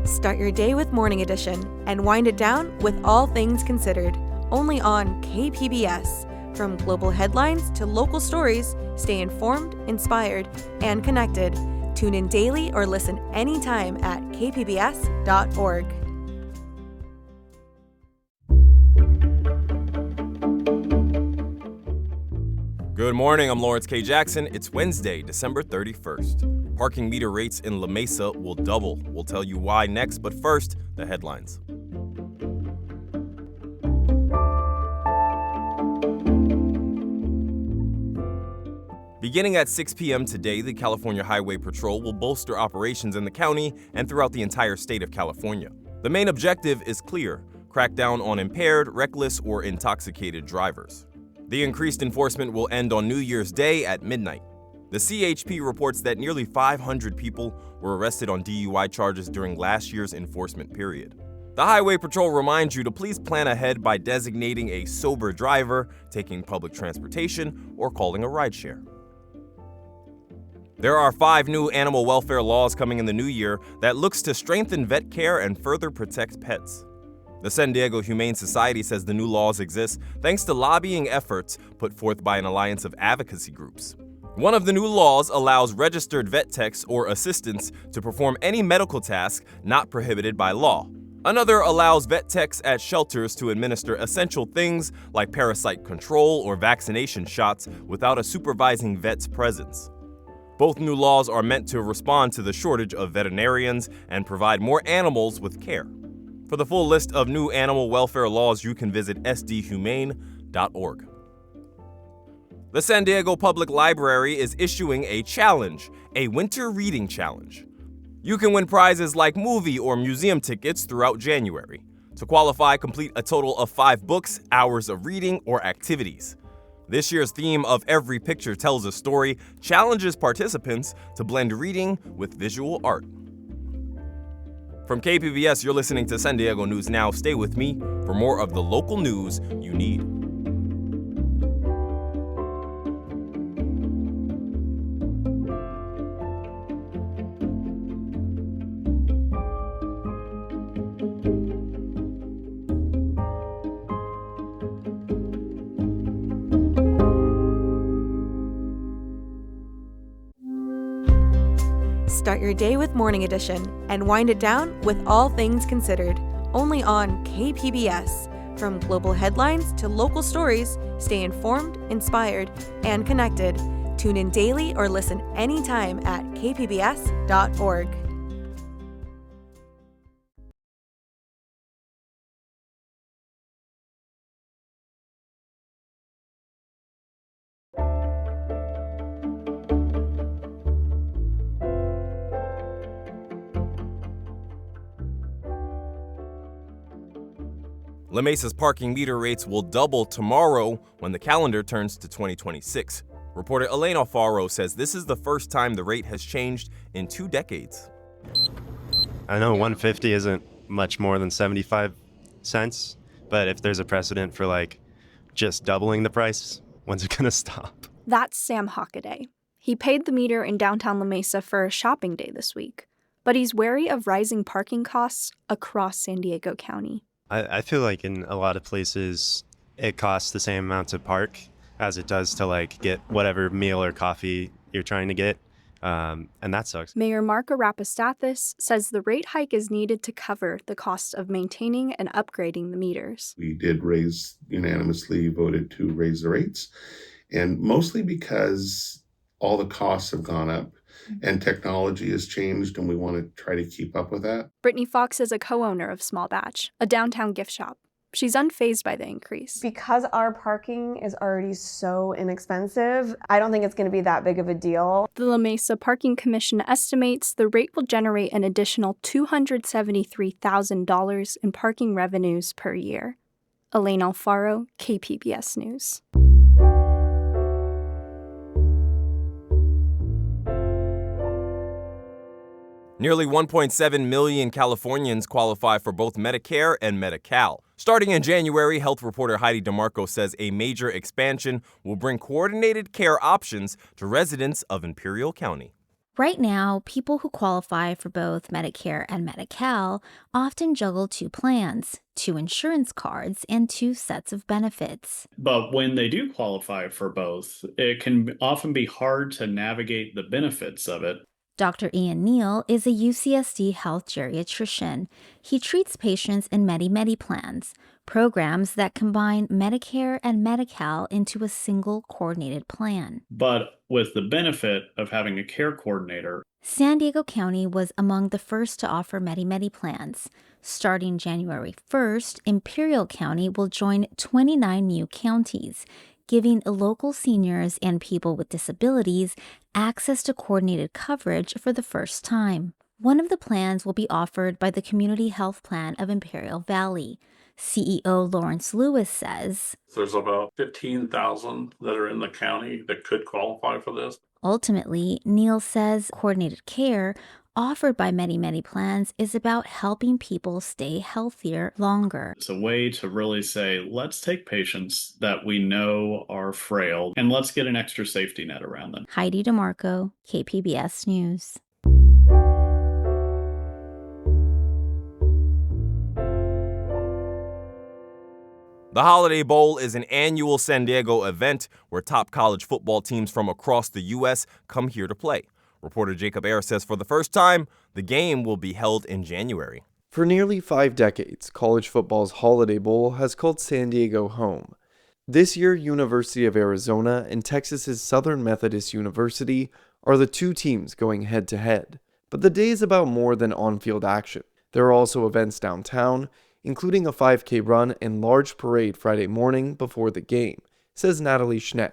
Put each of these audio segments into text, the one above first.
Start your day with Morning Edition and wind it down with All Things Considered, only on KPBS. From global headlines to local stories, stay informed, inspired, and connected. Tune in daily or listen anytime at kpbs.org. Good morning, I'm Lawrence K. Jackson. It's Wednesday, December 31st. Parking meter rates in La Mesa will double. We'll tell you why next, but first, the headlines. Beginning at 6 p.m. today, the California Highway Patrol will bolster operations in the county and throughout the entire state of California. The main objective is clear: crack down on impaired, reckless, or intoxicated drivers. The increased enforcement will end on New Year's Day at midnight. The CHP reports that nearly 500 people were arrested on DUI charges during last year's enforcement period. The Highway Patrol reminds you to please plan ahead by designating a sober driver, taking public transportation, or calling a rideshare. There are 5 new animal welfare laws coming in the new year that looks to strengthen vet care and further protect pets. The San Diego Humane Society says the new laws exist thanks to lobbying efforts put forth by an alliance of advocacy groups. One of the new laws allows registered vet techs or assistants to perform any medical task not prohibited by law. Another allows vet techs at shelters to administer essential things like parasite control or vaccination shots without a supervising vet's presence. Both new laws are meant to respond to the shortage of veterinarians and provide more animals with care. For the full list of new animal welfare laws, you can visit sdhumane.org. The San Diego Public Library is issuing a challenge, a winter reading challenge. You can win prizes like movie or museum tickets throughout January. To qualify, complete a total of 5 books, hours of reading, or activities. This year's theme of Every Picture Tells a Story challenges participants to blend reading with visual art. From KPBS, you're listening to San Diego News Now. Stay with me for more of the local news you need. Start your day with Morning Edition and wind it down with All Things Considered, only on KPBS. From global headlines to local stories, stay informed, inspired, and connected. Tune in daily or listen anytime at kpbs.org. La Mesa's parking meter rates will double tomorrow when the calendar turns to 2026. Reporter Elena Alfaro says this is the first time the rate has changed in 2 decades. I know 150 isn't much more than 75 cents, but if there's a precedent for just doubling the price, when's it gonna stop? That's Sam Hockaday. He paid the meter in downtown La Mesa for a shopping day this week, but he's wary of rising parking costs across San Diego County. I feel like in a lot of places it costs the same amount to park as it does to get whatever meal or coffee you're trying to get, and that sucks. Mayor Mark Arapastathis says the rate hike is needed to cover the cost of maintaining and upgrading the meters. We did unanimously voted to raise the rates, and mostly because all the costs have gone up and technology has changed, and we want to try to keep up with that. Brittany Fox is a co-owner of Small Batch, a downtown gift shop. She's unfazed by the increase. Because our parking is already so inexpensive, I don't think it's going to be that big of a deal. The La Mesa Parking Commission estimates the rate will generate an additional $273,000 in parking revenues per year. Elaine Alfaro, KPBS News. Nearly 1.7 million Californians qualify for both Medicare and Medi-Cal. Starting in January, health reporter Heidi DeMarco says a major expansion will bring coordinated care options to residents of Imperial County. Right now, people who qualify for both Medicare and Medi-Cal often juggle 2 plans, 2 insurance cards, and 2 sets of benefits. But when they do qualify for both, it can often be hard to navigate the benefits of it. Dr. Ian Neal is a UCSD health geriatrician. He treats patients in Medi-Medi plans, programs that combine Medicare and Medi-Cal into a single coordinated plan. But with the benefit of having a care coordinator, San Diego County was among the first to offer Medi-Medi plans. Starting January 1st, Imperial County will join 29 new counties, giving local seniors and people with disabilities access to coordinated coverage for the first time. One of the plans will be offered by the Community Health Plan of Imperial Valley. CEO Lawrence Lewis says, There's about 15,000 that are in the county that could qualify for this. Ultimately, Neal says coordinated care offered by Medi-Medi plans is about helping people stay healthier longer. it's a way to really say, let's take patients that we know are frail and let's get an extra safety net around them. Heidi DeMarco, KPBS News. The Holiday Bowl is an annual San Diego event where top college football teams from across the U.S. come here to play. Reporter Jacob Ayers says for the first time, the game will be held in January. For nearly 5 decades, college football's Holiday Bowl has called San Diego home. This year, University of Arizona and Texas's Southern Methodist University are the 2 teams going head-to-head. But the day is about more than on-field action. There are also events downtown, including a 5K run and large parade Friday morning before the game, says Natalie Schneck.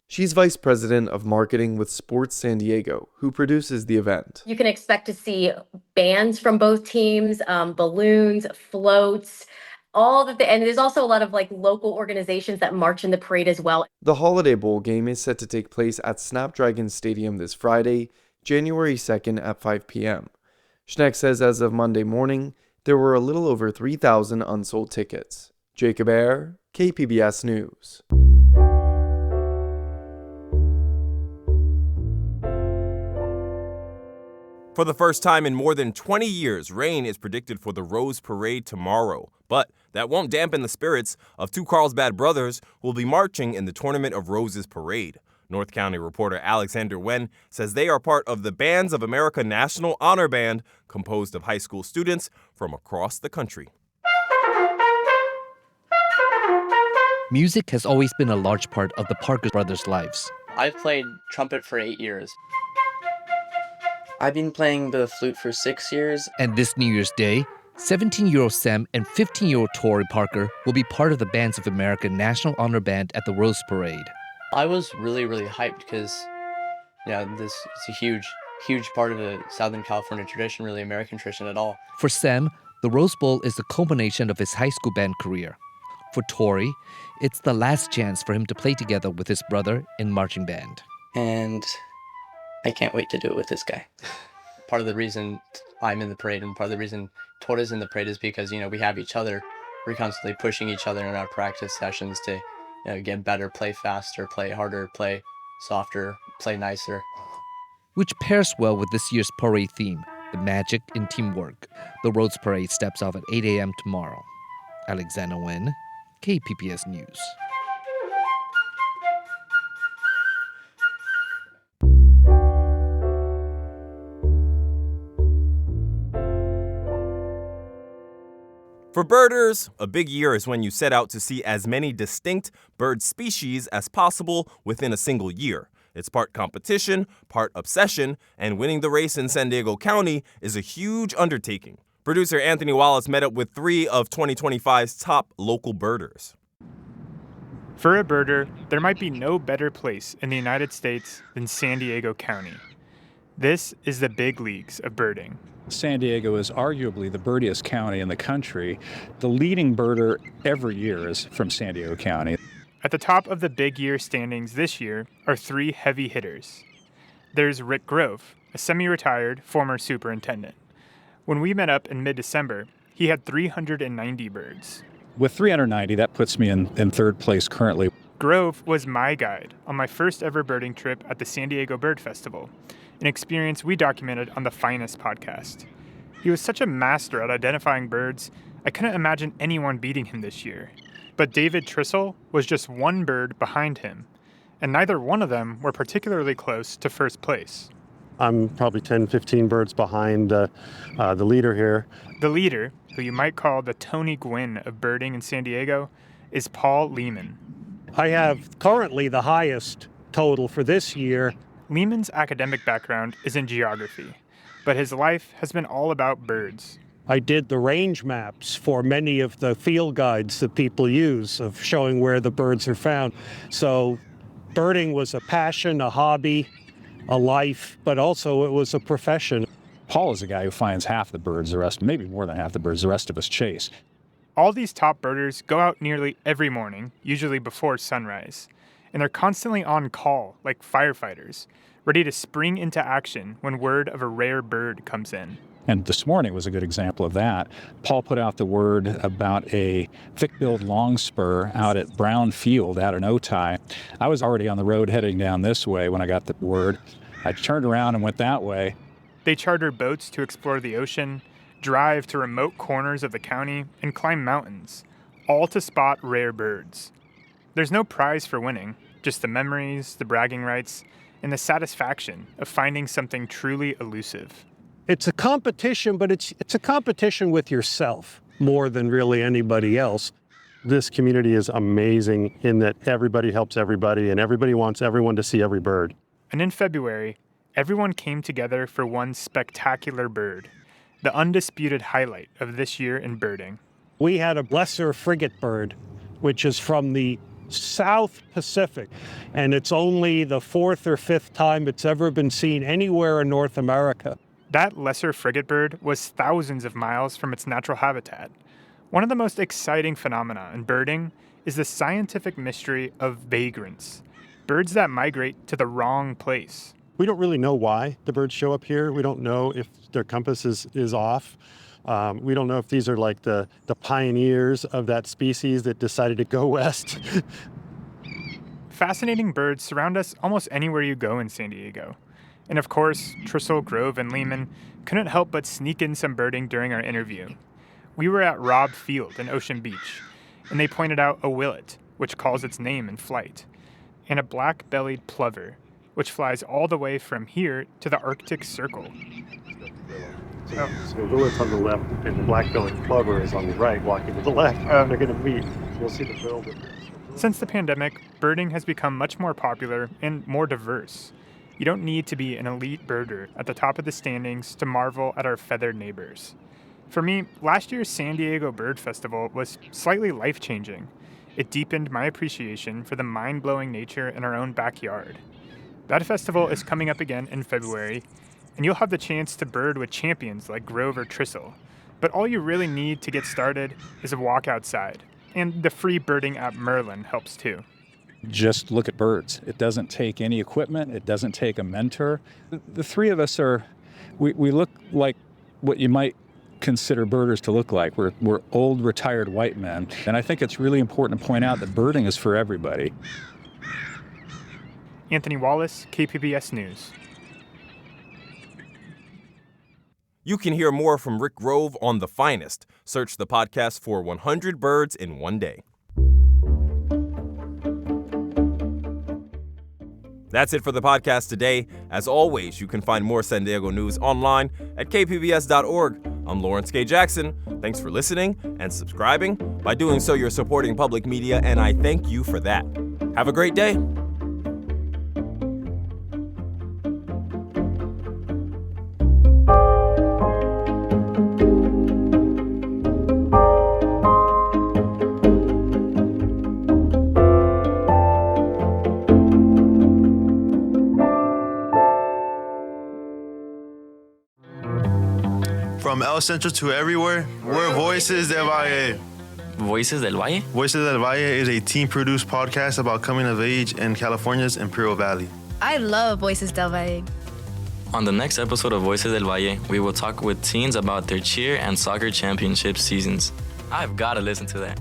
She's vice president of marketing with Sports San Diego, who produces the event. You can expect to see bands from both teams, balloons, floats, and there's also a lot of local organizations that march in the parade as well. The Holiday Bowl game is set to take place at Snapdragon Stadium this Friday, January 2nd at 5 p.m. Schneck says as of Monday morning, there were a little over 3,000 unsold tickets. Jacob Ayers, KPBS News. For the first time in more than 20 years, rain is predicted for the Rose Parade tomorrow. But that won't dampen the spirits of 2 Carlsbad brothers who will be marching in the Tournament of Roses Parade. North County reporter Alexander Wen says they are part of the Bands of America National Honor Band, composed of high school students from across the country. Music has always been a large part of the Parker brothers' lives. I've played trumpet for 8 years. I've been playing the flute for 6 years. And this New Year's Day, 17-year-old Sam and 15-year-old Tori Parker will be part of the Bands of America National Honor Band at the Rose Parade. I was really, really hyped because, this is a huge part of the Southern California tradition, really American tradition at all. For Sam, the Rose Bowl is the culmination of his high school band career. For Tori, it's the last chance for him to play together with his brother in marching band. And I can't wait to do it with this guy. Part of the reason I'm in the parade and part of the reason Tori's in the parade is because, we have each other. We're constantly pushing each other in our practice sessions to get better, play faster, play harder, play softer, play nicer. Which pairs well with this year's parade theme, the magic in teamwork. The Rose Parade steps off at 8 a.m. tomorrow. Alexander Wen, KPBS News. For birders, a big year is when you set out to see as many distinct bird species as possible within a single year. It's part competition, part obsession, and winning the race in San Diego County is a huge undertaking. Producer Anthony Wallace met up with 3 of 2025's top local birders. For a birder, there might be no better place in the United States than San Diego County. This is the big leagues of birding. San Diego is arguably the birdiest county in the country. The leading birder every year is from San Diego County. At the top of the big year standings this year are 3 heavy hitters. There's Rick Grove, a semi-retired former superintendent. When we met up in mid-December, he had 390 birds. With 390, that puts me in 3rd place currently. Grove was my guide on my first ever birding trip at the San Diego Bird Festival. an experience we documented on the Finest podcast. He was such a master at identifying birds, I couldn't imagine anyone beating him this year. But David Trissel was just one bird behind him, and neither one of them were particularly close to first place. I'm probably 10, 15 birds behind the leader here. The leader, who you might call the Tony Gwynn of birding in San Diego, is Paul Lehman. I have currently the highest total for this year. Lehman's academic background is in geography, but his life has been all about birds. I did the range maps for many of the field guides that people use of showing where the birds are found. So birding was a passion, a hobby, a life, but also it was a profession. Paul is a guy who finds half the birds maybe more than half the birds the rest of us chase. All these top birders go out nearly every morning, usually before sunrise, and they're constantly on call like firefighters, ready to spring into action when word of a rare bird comes in. And this morning was a good example of that. Paul put out the word about a thick-billed longspur out at Brown Field out in Otay. I was already on the road heading down this way when I got the word. I turned around and went that way. They charter boats to explore the ocean, drive to remote corners of the county, and climb mountains, all to spot rare birds. There's no prize for winning, just the memories, the bragging rights, and the satisfaction of finding something truly elusive. It's a competition, but it's a competition with yourself more than really anybody else. This community is amazing in that everybody helps everybody and everybody wants everyone to see every bird. And in February, everyone came together for one spectacular bird, the undisputed highlight of this year in birding. We had a lesser frigate bird, which is from the South Pacific, and it's only the fourth or fifth time it's ever been seen anywhere in North America. That lesser frigate bird was thousands of miles from its natural habitat. One of the most exciting phenomena in birding is the scientific mystery of vagrants, birds that migrate to the wrong place. We don't really know why the birds show up here. We don't know if their compass is off. We don't know if these are like the pioneers of that species that decided to go west. Fascinating birds surround us almost anywhere you go in San Diego. And of course, Trissel, Grove, and Lehman couldn't help but sneak in some birding during our interview. We were at Robb Field in Ocean Beach, and they pointed out a willet, which calls its name in flight, and a black-bellied plover, which flies all the way from here to the Arctic Circle. So the willet's on the left, and the black-bellied plover is on the right, walking to the left. They're going to meet. You'll see the bill difference. Since the pandemic, birding has become much more popular and more diverse. You don't need to be an elite birder at the top of the standings to marvel at our feathered neighbors. For me, last year's San Diego Bird Festival was slightly life-changing. It deepened my appreciation for the mind-blowing nature in our own backyard. That festival is coming up again in February, and you'll have the chance to bird with champions like Grove or Trissel. But all you really need to get started is a walk outside, and the free birding app Merlin helps too. Just look at birds. It doesn't take any equipment. It doesn't take a mentor. The three of us we look like what you might consider birders to look like. We're old, retired white men. And I think it's really important to point out that birding is for everybody. Anthony Wallace, KPBS News. You can hear more from Rick Grove on The Finest. Search the podcast for 100 Birds in One Day. That's it for the podcast today. As always, you can find more San Diego news online at kpbs.org. I'm Lawrence K. Jackson. Thanks for listening and subscribing. By doing so, you're supporting public media, and I thank you for that. Have a great day. From El Centro to everywhere, we're Voices del Valle. Voices del Valle? Voices del Valle is a team-produced podcast about coming of age in California's Imperial Valley. I love Voices del Valle. On the next episode of Voices del Valle, we will talk with teens about their cheer and soccer championship seasons. I've got to listen to that.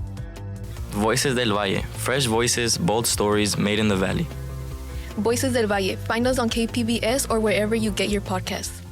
Voices del Valle, fresh voices, bold stories made in the valley. Voices del Valle. Find us on KPBS or wherever you get your podcasts.